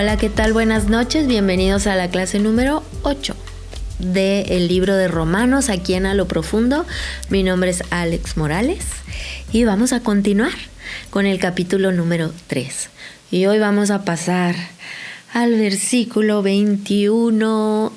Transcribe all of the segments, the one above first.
Hola, ¿qué tal? Buenas noches, bienvenidos a la clase número 8 del libro de Romanos aquí en A lo Profundo. Mi nombre es Alex Morales y vamos a continuar con el capítulo número 3. Y hoy vamos a pasar al versículo 21.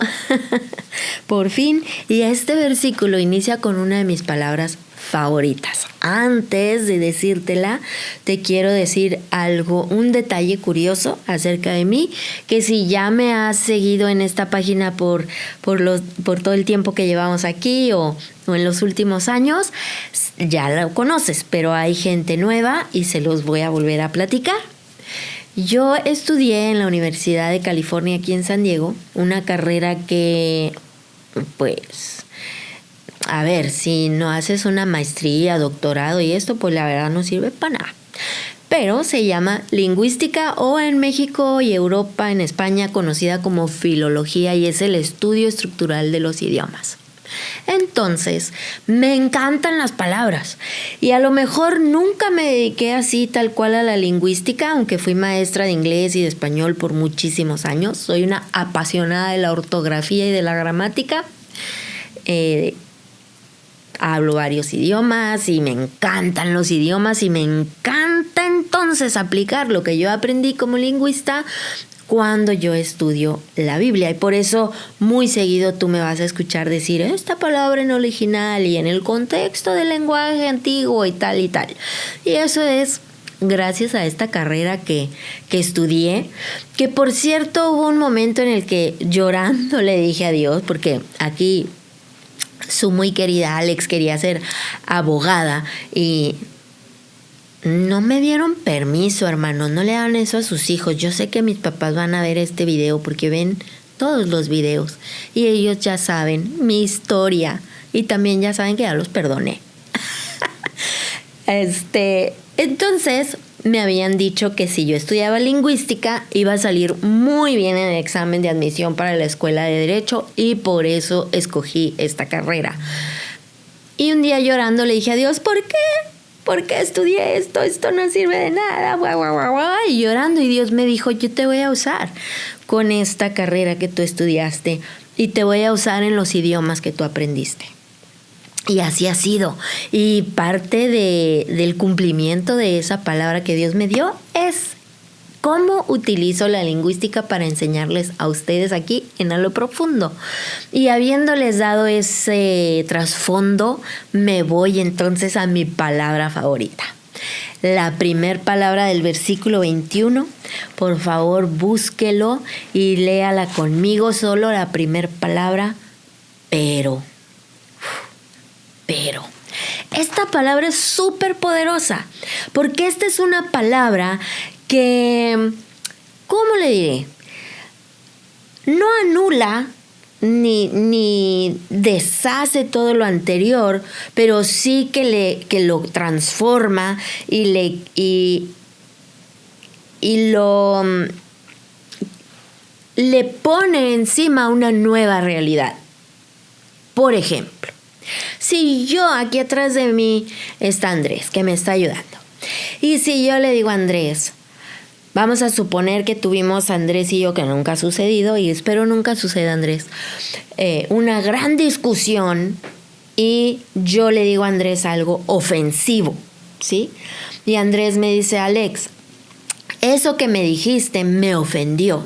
Por fin, y este versículo inicia con una de mis palabras favoritas. Antes de decírtela, te quiero decir algo, un detalle curioso acerca de mí, que si ya me has seguido en esta página por todo el tiempo que llevamos aquí o en los últimos años, ya lo conoces, pero hay gente nueva y se los voy a volver a platicar. Yo estudié en la Universidad de California aquí en San Diego, una carrera que, pues, a ver, si no haces una maestría, doctorado y esto, pues la verdad no sirve para nada. Pero se llama lingüística o en México y Europa, en España, conocida como filología y es el estudio estructural de los idiomas. Entonces, me encantan las palabras y a lo mejor nunca me dediqué así tal cual a la lingüística, aunque fui maestra de inglés y de español por muchísimos años. Soy una apasionada de la ortografía y de la gramática. Hablo varios idiomas y me encantan los idiomas y me encanta entonces aplicar lo que yo aprendí como lingüista cuando yo estudio la Biblia. Y por eso muy seguido tú me vas a escuchar decir esta palabra en original y en el contexto del lenguaje antiguo y tal y tal. Y eso es gracias a esta carrera que estudié, que por cierto hubo un momento en el que llorando le dije a Dios, porque aquí su muy querida Alex quería ser abogada y no me dieron permiso, hermano. No le dan eso a sus hijos. Yo sé que mis papás van a ver este video porque ven todos los videos y ellos ya saben mi historia y también ya saben que ya los perdoné. Entonces me habían dicho que si yo estudiaba lingüística iba a salir muy bien en el examen de admisión para la escuela de Derecho y por eso escogí esta carrera. Y un día llorando le dije a Dios, ¿por qué? ¿Por qué estudié esto? Esto no sirve de nada. Y llorando, y Dios me dijo, yo te voy a usar con esta carrera que tú estudiaste y te voy a usar en los idiomas que tú aprendiste. Y así ha sido. Y parte del cumplimiento de esa palabra que Dios me dio es cómo utilizo la lingüística para enseñarles a ustedes aquí en A lo Profundo. Y habiéndoles dado ese trasfondo, me voy entonces a mi palabra favorita. La primer palabra del versículo 21, por favor búsquelo y léala conmigo, solo la primer palabra, pero. Pero esta palabra es súper poderosa porque esta es una palabra que, ¿cómo le diré? No anula ni deshace todo lo anterior, pero sí que lo transforma y le pone encima una nueva realidad. Por ejemplo, si yo aquí atrás de mí está Andrés, que me está ayudando. Y si yo le digo a Andrés, vamos a suponer que tuvimos Andrés y yo, que nunca ha sucedido, y espero nunca suceda, Andrés, una gran discusión y yo le digo a Andrés algo ofensivo, ¿sí? Y Andrés me dice, Alex, eso que me dijiste me ofendió.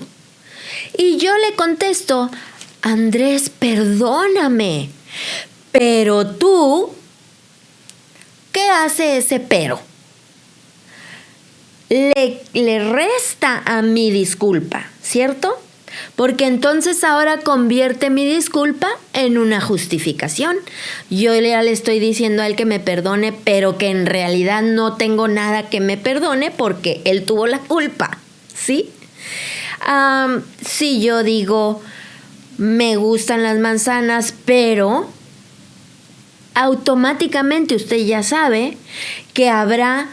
Y yo le contesto, Andrés, perdóname. Pero tú, ¿qué hace ese pero? Le resta a mi disculpa, ¿cierto? Porque entonces ahora convierte mi disculpa en una justificación. Yo ya le estoy diciendo a él que me perdone, pero que en realidad no tengo nada que me perdone porque él tuvo la culpa, ¿sí? Si yo digo, me gustan las manzanas, pero automáticamente usted ya sabe que habrá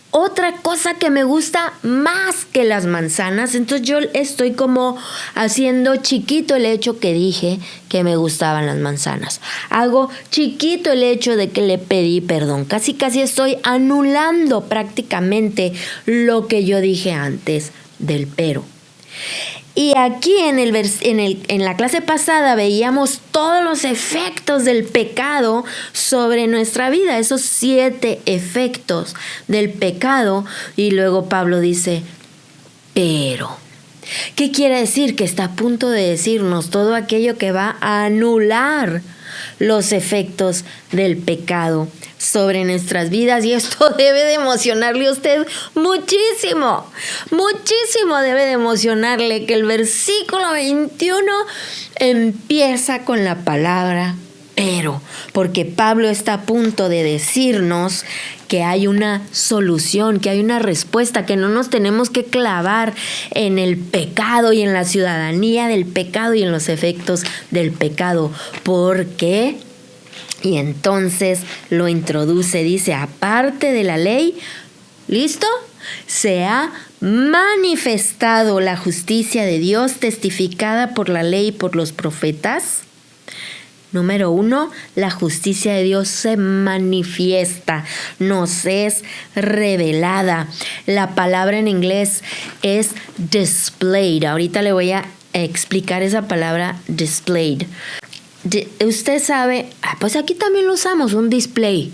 otra cosa que me gusta más que las manzanas. Entonces yo estoy como haciendo chiquito el hecho que dije que me gustaban las manzanas. Hago chiquito el hecho de que le pedí perdón. Casi estoy anulando prácticamente lo que yo dije antes del pero. Y aquí en la clase pasada veíamos todos los efectos del pecado sobre nuestra vida, esos 7 efectos del pecado. Y luego Pablo dice, pero, ¿qué quiere decir? Que está a punto de decirnos todo aquello que va a anular los efectos del pecado sobre nuestras vidas, y esto debe de emocionarle a usted muchísimo, muchísimo debe de emocionarle que el versículo 21 empieza con la palabra pero, porque Pablo está a punto de decirnos que hay una solución, que hay una respuesta, que no nos tenemos que clavar en el pecado y en la ciudadanía del pecado y en los efectos del pecado. ¿Por qué? Y entonces lo introduce, dice, aparte de la ley, ¿listo? Se ha manifestado la justicia de Dios testificada por la ley y por los profetas. Número 1, la justicia de Dios se manifiesta, nos es revelada. La palabra en inglés es displayed. Ahorita le voy a explicar esa palabra displayed. Usted sabe, pues aquí también lo usamos, un display.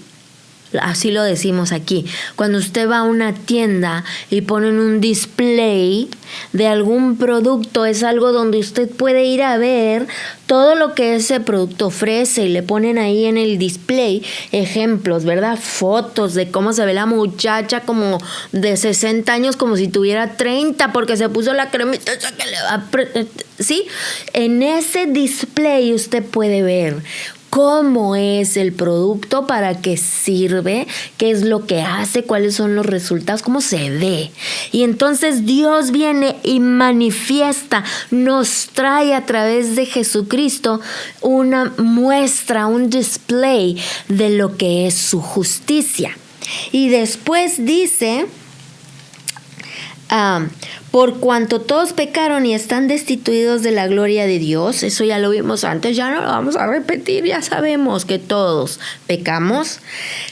Así lo decimos aquí. Cuando usted va a una tienda y ponen un display de algún producto, es algo donde usted puede ir a ver todo lo que ese producto ofrece y le ponen ahí en el display ejemplos, ¿verdad? Fotos de cómo se ve la muchacha como de 60 años, como si tuviera 30 porque se puso la cremita esa que le va ¿sí? En ese display usted puede ver cómo es el producto, para qué sirve, qué es lo que hace, cuáles son los resultados, cómo se ve. Y entonces Dios viene y manifiesta, nos trae a través de Jesucristo una muestra, un display de lo que es su justicia. Y después dice, por cuanto todos pecaron y están destituidos de la gloria de Dios, eso ya lo vimos antes, ya no lo vamos a repetir, ya sabemos que todos pecamos,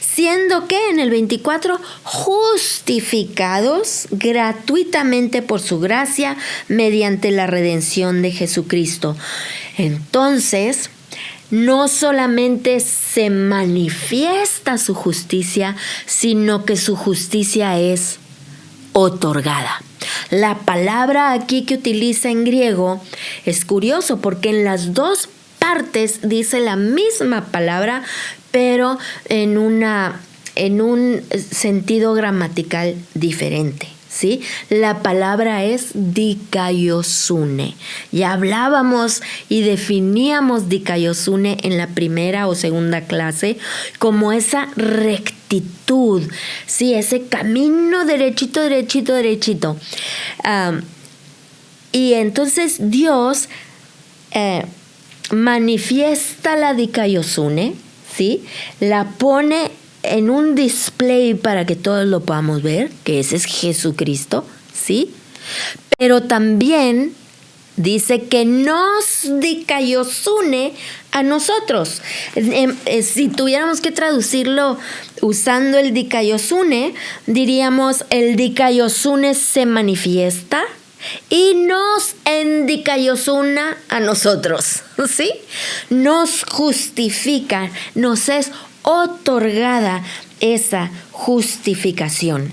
siendo que en el 24, justificados gratuitamente por su gracia mediante la redención de Jesucristo. Entonces, no solamente se manifiesta su justicia, sino que su justicia es otorgada. La palabra aquí que utiliza en griego es curioso porque en las dos partes dice la misma palabra, pero en un sentido gramatical diferente, ¿sí? La palabra es dikaiosune. Ya hablábamos y definíamos dikaiosune en la primera o segunda clase como esa rectitud, ¿sí? Ese camino derechito. Y entonces Dios manifiesta la dikaiosune, ¿sí? La pone en un display para que todos lo podamos ver, que ese es Jesucristo, ¿sí? Pero también dice que nos dikaiosune a nosotros. Si tuviéramos que traducirlo usando el dikaiosune, diríamos el dikaiosune se manifiesta y nos endikaiosuna a nosotros, ¿sí? Nos justifica, nos es otorgada esa justificación.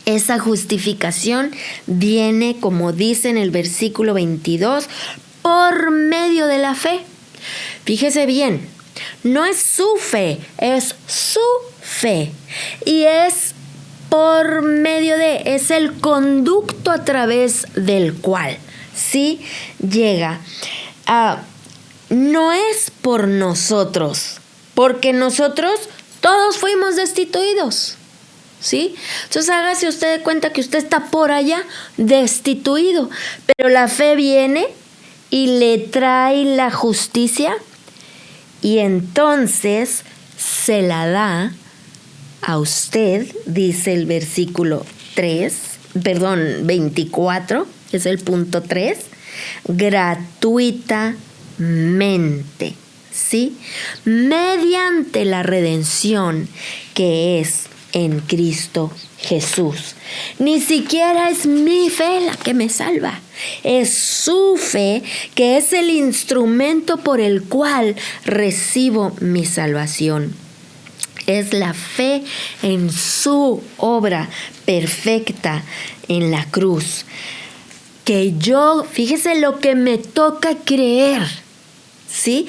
Esa justificación viene, como dice en el versículo 22, por medio de la fe. Fíjese bien, no es su fe, es su fe. Y es por medio de, es el conducto a través del cual, ¿sí? Llega. No es por nosotros, porque nosotros todos fuimos destituidos, ¿sí? Entonces hágase usted de cuenta que usted está por allá destituido, pero la fe viene y le trae la justicia y entonces se la da a usted, dice el versículo 24, es el punto 3, gratuitamente, ¿sí? Mediante la redención que es en Cristo Jesús. Ni siquiera es mi fe la que me salva. Es su fe que es el instrumento por el cual recibo mi salvación. Es la fe en su obra perfecta en la cruz. Que yo, fíjese lo que me toca creer, ¿sí?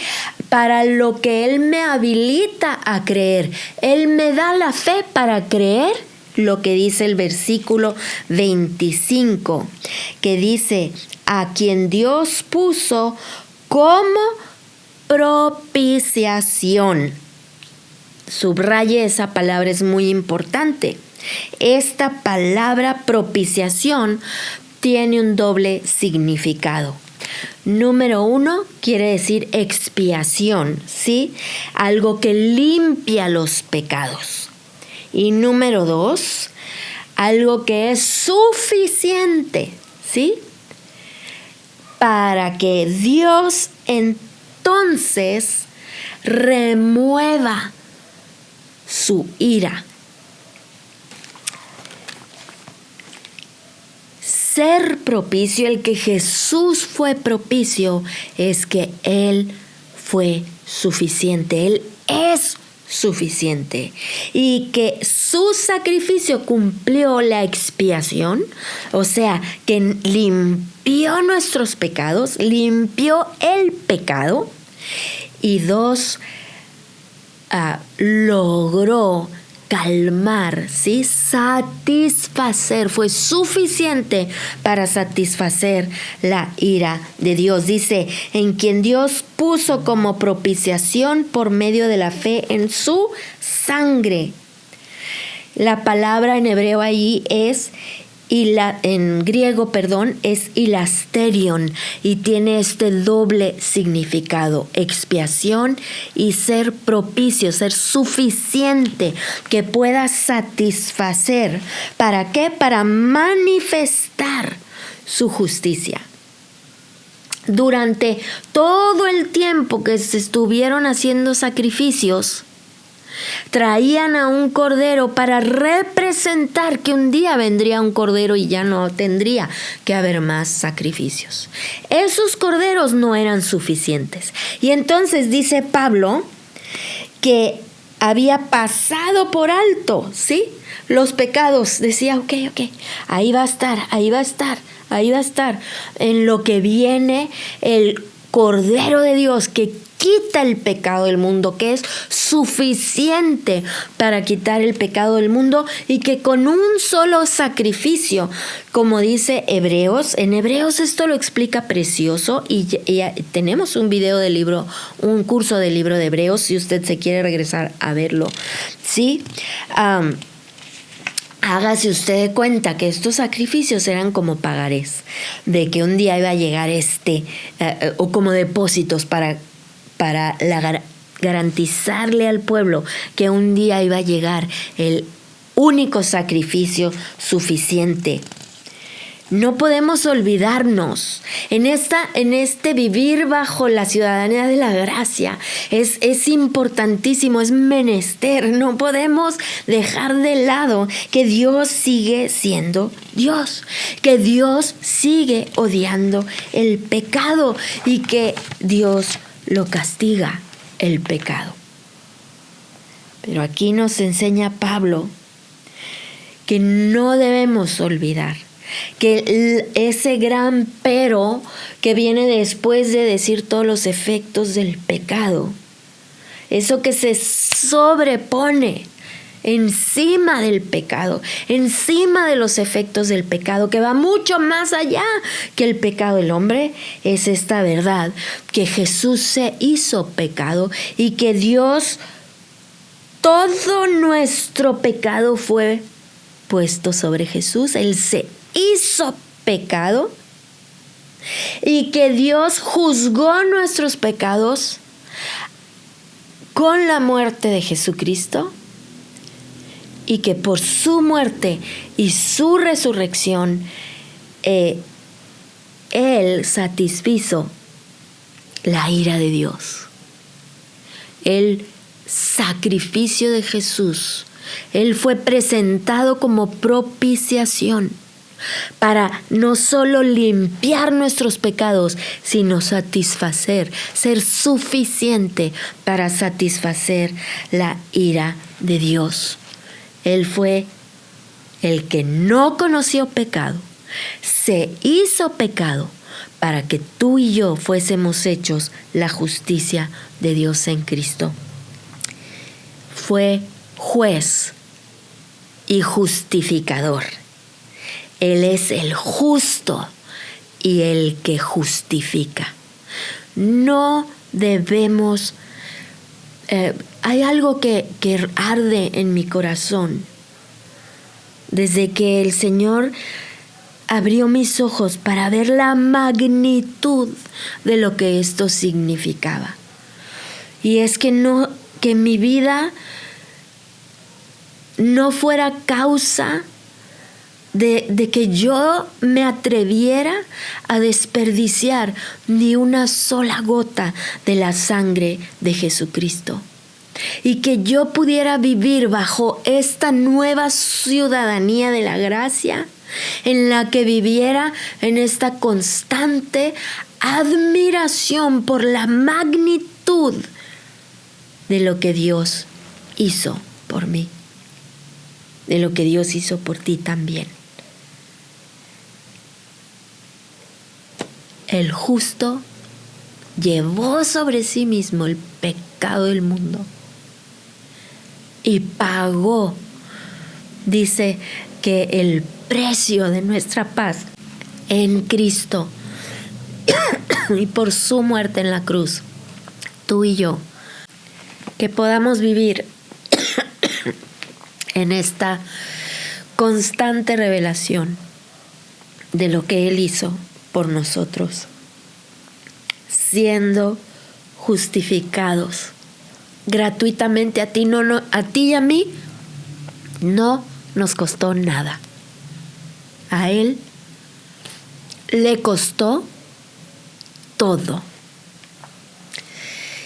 Para lo que Él me habilita a creer. Él me da la fe para creer lo que dice el versículo 25, que dice, a quien Dios puso como propiciación. Subraye esa palabra, es muy importante. Esta palabra propiciación tiene un doble significado. Número 1, quiere decir expiación, ¿sí? Algo que limpia los pecados. Y número 2, algo que es suficiente, ¿sí? Para que Dios entonces remueva su ira. Ser propicio, el que Jesús fue propicio, es que Él fue suficiente. Él es suficiente. Y que su sacrificio cumplió la expiación, o sea, que limpió nuestros pecados, limpió el pecado. Y 2, logró calmar, ¿sí? Satisfacer, fue suficiente para satisfacer la ira de Dios. Dice, en quien Dios puso como propiciación por medio de la fe en su sangre. La palabra en hebreo ahí es, en griego, es hilasterion, y tiene este doble significado: expiación y ser propicio, ser suficiente, que pueda satisfacer. ¿Para qué? Para manifestar su justicia. Durante todo el tiempo que se estuvieron haciendo sacrificios, traían a un cordero para representar que un día vendría un cordero y ya no tendría que haber más sacrificios. Esos corderos no eran suficientes. Y entonces dice Pablo que había pasado por alto, ¿sí?, los pecados. Decía, ok, ahí va a estar. En lo que viene el Cordero de Dios que quita el pecado del mundo, que es suficiente para quitar el pecado del mundo, y que con un solo sacrificio, como dice Hebreos, en Hebreos esto lo explica precioso, y tenemos un video del libro, un curso del libro de Hebreos, si usted se quiere regresar a verlo, ¿sí? Hágase usted de cuenta que estos sacrificios eran como pagarés, de que un día iba a llegar o como depósitos para garantizarle al pueblo que un día iba a llegar el único sacrificio suficiente. No podemos olvidarnos en este vivir bajo la ciudadanía de la gracia. Es importantísimo, es menester. No podemos dejar de lado que Dios sigue siendo Dios, que Dios sigue odiando el pecado y que Dios lo castiga, el pecado. Pero aquí nos enseña Pablo que no debemos olvidar que ese gran pero que viene después de decir todos los efectos del pecado, eso que se sobrepone encima del pecado, encima de los efectos del pecado, que va mucho más allá que el pecado del hombre, es esta verdad, que Jesús se hizo pecado y que Dios, todo nuestro pecado fue puesto sobre Jesús. Él se hizo pecado y que Dios juzgó nuestros pecados con la muerte de Jesucristo, y que por su muerte y su resurrección Él satisfizo la ira de Dios. El sacrificio de Jesús Él fue presentado como propiciación para no solo limpiar nuestros pecados, sino satisfacer, ser suficiente para satisfacer la ira de Dios. Él fue el que no conoció pecado, se hizo pecado para que tú y yo fuésemos hechos la justicia de Dios en Cristo. Fue juez y justificador. Él es el justo y el que justifica. No debemos... hay algo que arde en mi corazón. Desde que el Señor abrió mis ojos para ver la magnitud de lo que esto significaba. Y es que mi vida no fuera causa de que yo me atreviera a desperdiciar ni una sola gota de la sangre de Jesucristo. Y que yo pudiera vivir bajo esta nueva ciudadanía de la gracia, en la que viviera en esta constante admiración por la magnitud de lo que Dios hizo por mí, de lo que Dios hizo por ti también. El justo llevó sobre sí mismo el pecado del mundo y pagó, dice que el precio de nuestra paz en Cristo y por su muerte en la cruz, tú y yo, que podamos vivir en esta constante revelación de lo que Él hizo por nosotros, siendo justificados gratuitamente a ti y a mí, no nos costó nada. A Él le costó todo.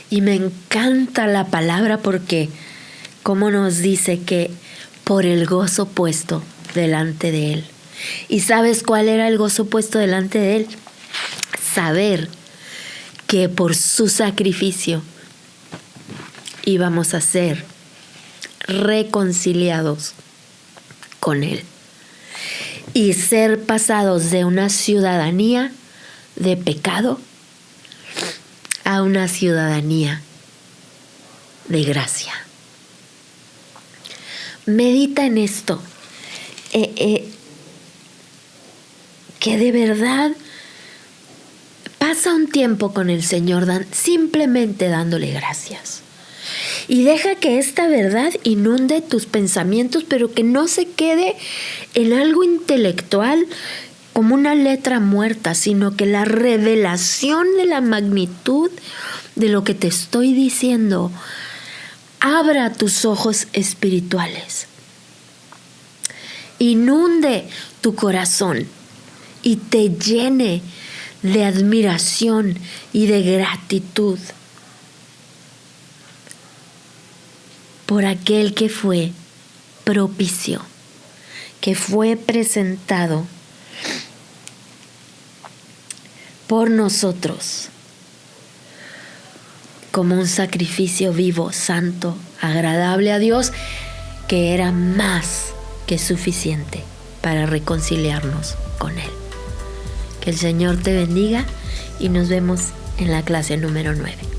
Y me encanta la palabra porque como nos dice que por el gozo puesto delante de Él. ¿Y sabes cuál era el gozo puesto delante de Él? Saber que por su sacrificio íbamos a ser reconciliados con Él y ser pasados de una ciudadanía de pecado a una ciudadanía de gracia. Medita en esto, que de verdad pasa un tiempo con el Señor simplemente dándole gracias. Y deja que esta verdad inunde tus pensamientos, pero que no se quede en algo intelectual como una letra muerta, sino que la revelación de la magnitud de lo que te estoy diciendo abra tus ojos espirituales, inunde tu corazón y te llene de admiración y de gratitud por aquel que fue propicio, que fue presentado por nosotros como un sacrificio vivo, santo, agradable a Dios, que era más que suficiente para reconciliarnos con Él. Que el Señor te bendiga y nos vemos en la clase número 9.